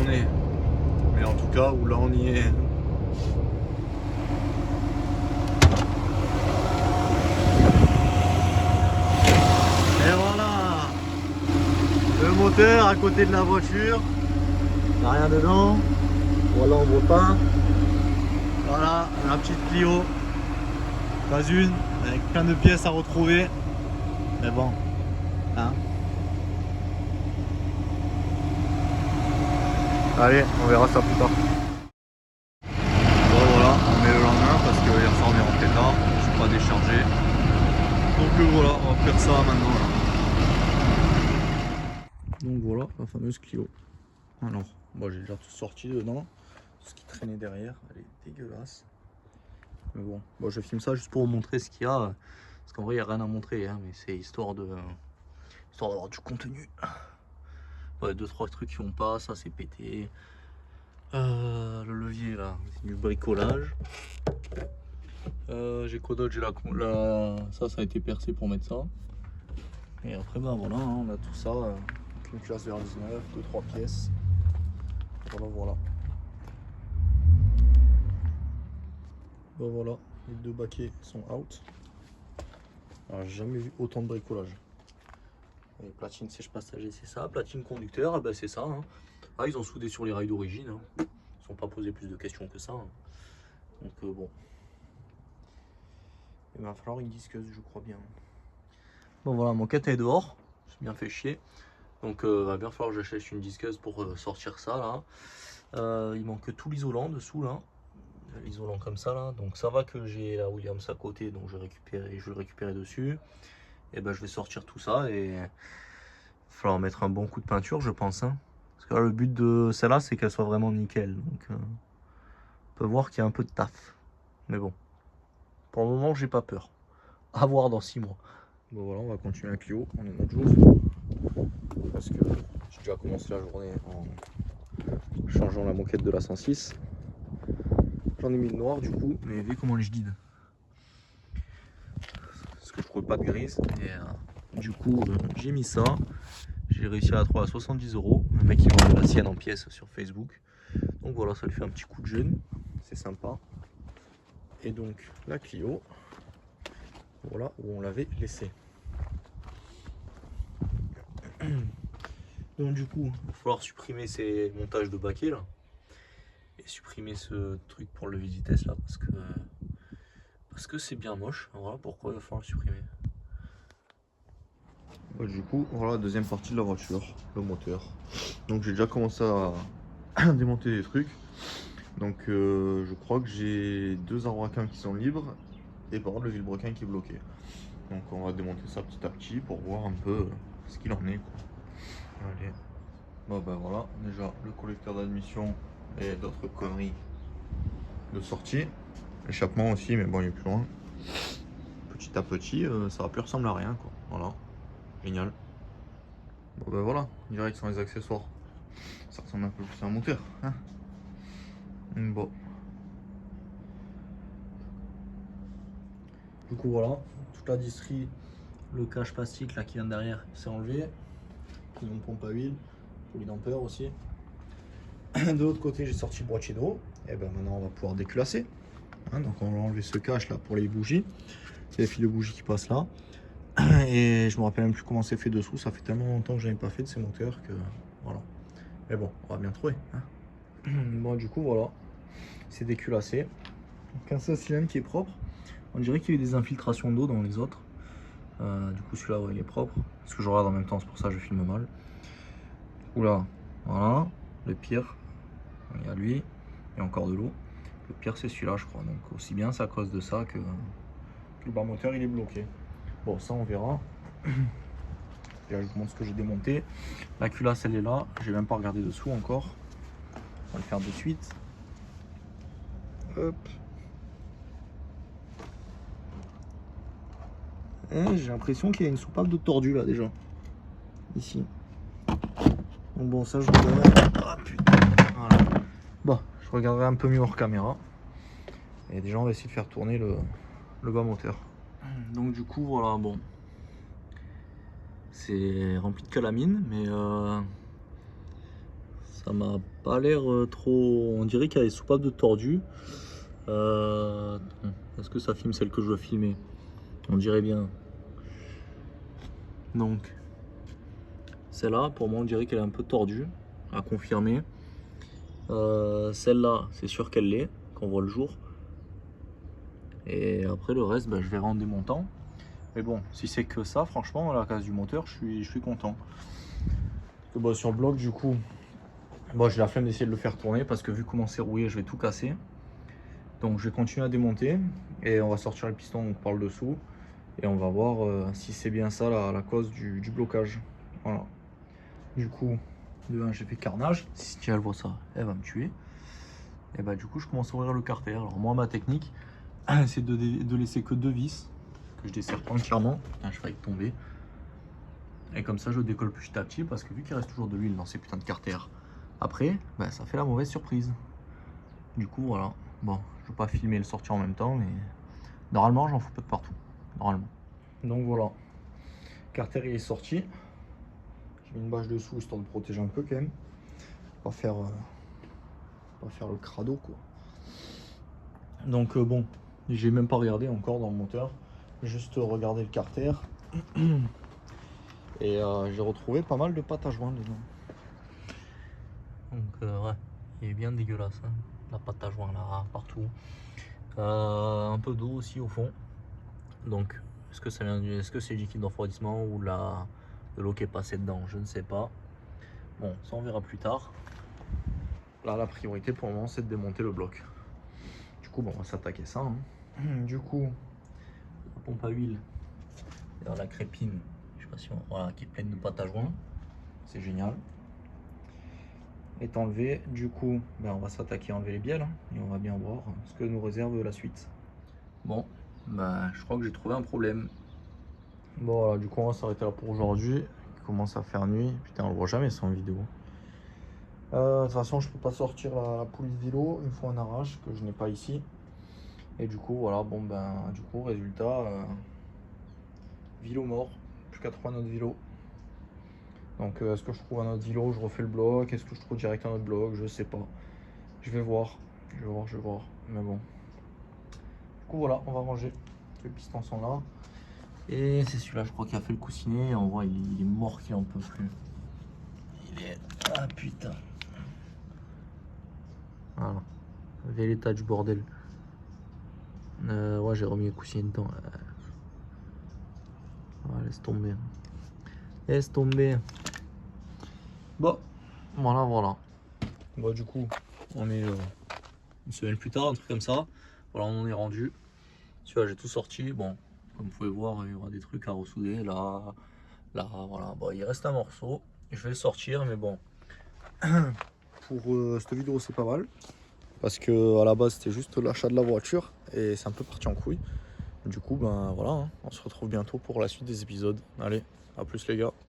est. Mais en tout cas, où là on y est. Et voilà, le moteur à côté de la voiture. Il n'y a rien dedans. Voilà, on voit pas. Voilà, la petite Clio. Pas une, avec plein de pièces à retrouver. Mais bon, hein. Allez, on verra ça plus tard. Bon voilà, on est le lendemain parce que hier soir on est rentré tard, je suis pas déchargé. Donc voilà, on va faire ça maintenant là. Donc voilà la fameuse Clio. Alors, bon, j'ai déjà tout sorti dedans. Tout ce qui traînait derrière, elle est dégueulasse. Mais bon, je filme ça juste pour vous montrer ce qu'il y a. Parce qu'en vrai il n'y a rien à montrer, hein, mais c'est histoire d'avoir du contenu. Ouais, 2-3 trucs qui vont pas, ça c'est pété. Le levier là, c'est du bricolage. J'ai quoi d'autre? J'ai ça a été percé pour mettre ça. Et après bah voilà, hein, on a tout ça. Une classe de 19, 2-3 pièces. Voilà. Voilà, les deux baquets sont out. Alors j'ai jamais vu autant de bricolage. Et platine sèche passager, c'est ça. Platine conducteur, c'est ça. Hein. Ah, ils ont soudé sur les rails d'origine. Hein. Ils ne sont pas posé plus de questions que ça. Hein. Donc bon. Il va falloir une disqueuse, je crois bien. Bon voilà, mon quête est dehors. J'ai bien fait chier. Donc il va bien falloir que j'achète une disqueuse pour sortir ça là. Il manque tout l'isolant dessous là. L'isolant comme ça là. Donc ça va que j'ai la Williams à côté. Donc je vais le récupérer dessus. Et ben je vais sortir tout ça et il va falloir mettre un bon coup de peinture je pense. Hein. Parce que là, le but de celle-là c'est qu'elle soit vraiment nickel. Donc on peut voir qu'il y a un peu de taf. Mais bon. Pour le moment j'ai pas peur. À voir dans 6 mois. Bon voilà, on va continuer à Clio, on est notre jour. Parce que j'ai déjà commencé la journée en changeant la moquette de la 106. J'en ai mis le noir du coup, mais vu comment je guide. Parce que je trouve pas de grise. Et du coup, j'ai mis ça. J'ai réussi à la trouver à 70 €. Un mec qui vend la sienne en pièces sur Facebook. Donc voilà, ça lui fait un petit coup de jeune. C'est sympa. Et donc la Clio, voilà où on l'avait laissée. Donc du coup, il va falloir supprimer ces montages de baquets là. Et supprimer ce truc pour le levier de vitesse là parce que c'est bien moche. Voilà pourquoi il va falloir le supprimer. Du coup, voilà la deuxième partie de la voiture, le moteur. Donc j'ai déjà commencé à démonter des trucs. Donc je crois que j'ai 2 arbres-à-quin qui sont libres et par contre le vilebrequin qui est bloqué. Donc on va démonter ça petit à petit pour voir un peu ce qu'il en est quoi. Allez. Bon voilà, déjà le collecteur d'admission et d'autres conneries de sortie. Échappement aussi, mais bon il est plus loin. Petit à petit, ça va plus ressembler à rien quoi. Voilà, génial. Bon voilà, direct sans les accessoires. Ça ressemble un peu plus à un moteur. Hein. Bon. Du coup voilà, toute la distrie, le cache plastique là qui vient derrière, c'est enlevé. Pignon de pompe à huile, polydampeur aussi. De l'autre côté j'ai sorti le boîtier d'eau. Et ben maintenant on va pouvoir déclasser. Hein, donc on va enlever ce cache là pour les bougies. C'est les fils de bougies qui passent là. Et je me rappelle même plus comment c'est fait dessous. Ça fait tellement longtemps que j'avais pas fait de ces moteurs que voilà. Mais bon, on va bien trouver. Hein. Bon du coup voilà, c'est déculassé. Donc un seul cylindre qui est propre. On dirait qu'il y a eu des infiltrations d'eau dans les autres. Du coup celui-là ouais, il est propre. Parce que je regarde en même temps, c'est pour ça que je filme mal. Oula, voilà, le pire, il y a lui, et encore de l'eau. Le pire c'est celui-là je crois. Donc aussi bien c'est à cause de ça que le bas moteur il est bloqué. Bon ça on verra. Là, je vous montre ce que j'ai démonté. La culasse elle est là, j'ai même pas regardé dessous encore. On va le faire de suite. Hop. J'ai l'impression qu'il y a une soupape de tordu là déjà. Ici. Donc bon ça je regarderai. Ah putain. Voilà. Bon, je regarderai un peu mieux hors caméra. Et déjà on va essayer de faire tourner le bas moteur. Donc du coup voilà bon. C'est rempli de calamine, mais ça m'a pas l'air trop... On dirait qu'il y a des soupapes de tordues. Est-ce que ça filme celle que je veux filmer? On dirait bien. Donc, celle-là, pour moi, on dirait qu'elle est un peu tordue, à confirmer. Celle-là, c'est sûr qu'elle l'est, qu'on voit le jour. Et après, le reste, je verrai en démontant. Mais bon, si c'est que ça, franchement, la case du moteur, je suis content. Sur le bloc, du coup, j'ai la flemme d'essayer de le faire tourner parce que vu comment c'est rouillé, je vais tout casser. Donc, je vais continuer à démonter et on va sortir le piston donc, par le dessous. Et on va voir si c'est bien ça la cause du blocage. Voilà. Du coup, de 1, j'ai fait carnage. Si elle voit ça, elle va me tuer. Et du coup, je commence à ouvrir le carter. Alors, moi, ma technique, c'est de laisser que 2 vis que je desserre entièrement. Putain, je failli tomber. Et comme ça, je décolle petit à petit parce que vu qu'il reste toujours de l'huile dans ces putains de carter, après, ça fait la mauvaise surprise. Du coup, voilà. Bon, je ne veux pas filmer le sortir en même temps, mais normalement, j'en fous pas de partout. Normalement. Donc voilà. Carter il est sorti. J'ai mis une bâche dessous histoire de protéger un peu quand même. Pas faire le crado quoi. Donc bon, j'ai même pas regardé encore dans le moteur. Juste regardé le carter. Et j'ai retrouvé pas mal de pâte à joint dedans. Donc ouais, il est bien dégueulasse hein, la pâte à joint là partout. Un peu d'eau aussi au fond. Donc est-ce que ça vient est-ce que c'est liquide de refroidissement ou de l'eau qui est passée dedans, je ne sais pas. Bon, ça on verra plus tard. Là la priorité pour le moment c'est de démonter le bloc. Du coup on va s'attaquer ça. Hein. Du coup, la pompe à huile, la crépine, je sais pas si on... voilà, qui est pleine de pâte à joint. C'est génial. Est enlevé. Du coup, on va s'attaquer à enlever les bielles hein, et on va bien voir ce que nous réserve la suite. Bon, je crois que j'ai trouvé un problème. Bon voilà, du coup on va s'arrêter là pour aujourd'hui. Il commence à faire nuit. Putain, on le voit jamais ça en vidéo. De toute façon, je peux pas sortir la poulie de vélo. Il me faut un arrache que je n'ai pas ici. Et du coup, voilà, bon du coup, résultat, vélo mort. Plus qu'à trouver un autre vélo. Donc, est-ce que je trouve un autre vélo, je refais le bloc? Est-ce que je trouve direct un autre bloc? Je sais pas. Je vais voir. Je vais voir. Mais bon. Du coup, voilà, on va ranger. Les pistons sont là. Et c'est celui-là, je crois, qui a fait le coussinet. On voit, il est mort, qu'il en peut plus. Il est... Ah putain. Voilà. Regardez l'état du bordel. Ouais, j'ai remis le coussinet dedans. Ouais, laisse tomber. Laisse tomber. Bon, voilà. Bon, du coup, on est une semaine plus tard, un truc comme ça. Voilà, on en est rendu. Tu vois, j'ai tout sorti. Bon, comme vous pouvez voir, il y aura des trucs à ressouder. Là, voilà. Bon, il reste un morceau. Je vais le sortir, mais bon. Pour cette vidéo, c'est pas mal. Parce que à la base, c'était juste l'achat de la voiture. Et c'est un peu parti en couille. Du coup, voilà, hein, on se retrouve bientôt pour la suite des épisodes. Allez, à plus les gars.